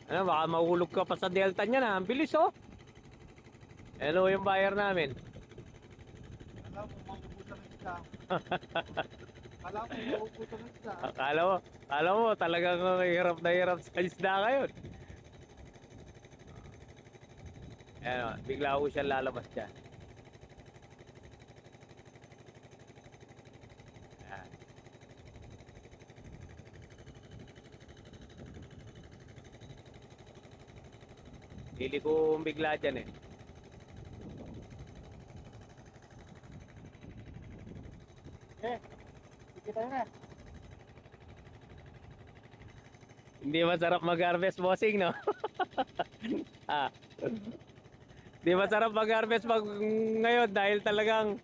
Ano, baka mahulog ka pa sa delta niya na. Ang bilis oh. Ano yung buyer namin? Alam mo, mauubusan ng isa. Alam mo, mauubusan ng isa. Akala mo talagang hirap na hirap sa isda ngayon. Ayan o, bigla ko siya lalabas dyan. Ayan. Pili ko bigla dyan eh. Sige tayo na. Hindi masarap mag-harvest bossing, no? ah. Hindi masarap mag-harvest ngayon dahil talagang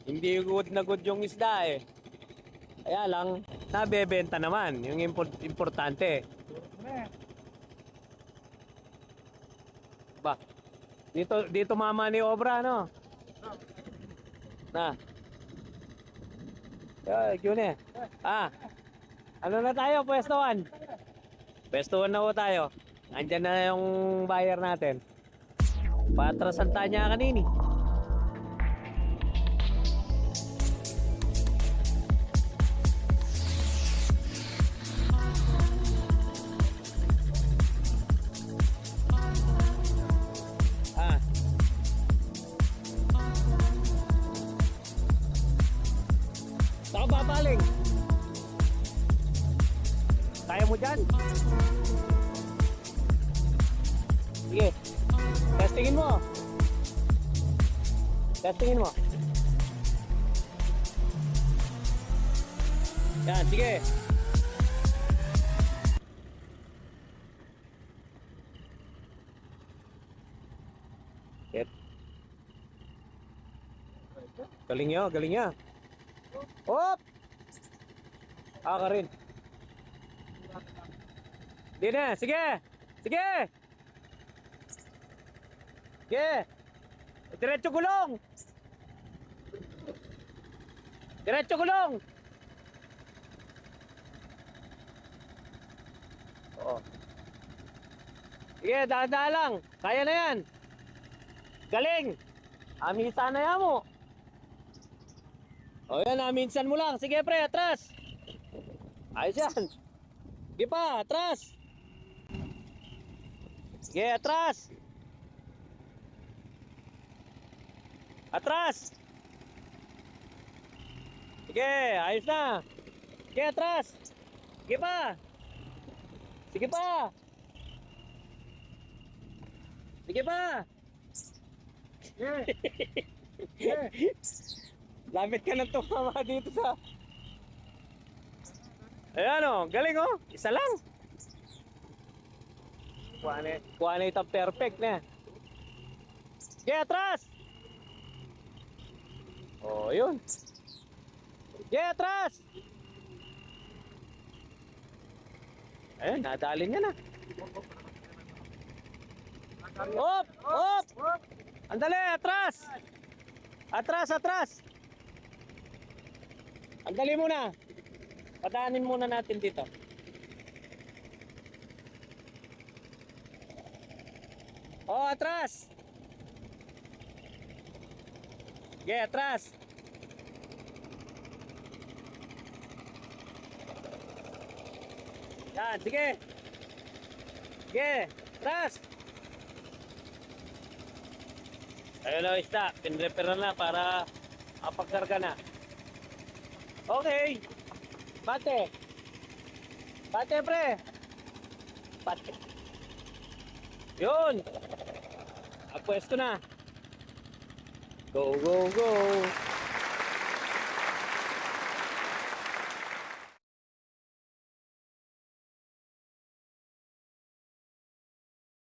hindi good na good yung isda eh. Kaya lang, nabebenta naman. Yung importante. Ba, dito mama ni Obra, no? Na. Yun eh. Ano na tayo, pwestuhan? Pwestuhan na ho tayo. Andyan na yung buyer natin. Patrasan tayo niya kanini. Saan ka babaling? Kaya mo dyan? Sige. Testingin mo. Testingin mo. Yan, sige. Hit. Galing nyo, galing nyo. Hop! Ka rin. Di na, sige! Sige! Sige! Diretso gulong! Diretso gulong! Oo. Sige, dahan-dahan lang. Kaya na yan. Galing! Amisa na yan mo. O yan, minsan mo lang. Sige pre, atras. Ayos yan. Sige pa, atras. Sige, atras. Atras. Sige, ayos na. Sige, atras. Sige pa. Sige pa. Sige pa. Lapit ka na tumama dito sa... Ayan o, galing o. Isa lang. Kuha na ito perfect na. Sige, atras. O, yun. Sige, atras. Ayun, nadali niya na. Hop! Hop! Andali, atras! Atras, atras! Andali muna. Padaanin muna natin dito. Oh, atras! Sige, atras! Yan, sige! Sige, atras! Ayun o, isda. Pinrepair na para mapagkarga na. Okay. Bate. Bate, pre. Bate. Yun. Apwesto na. Go, go, go.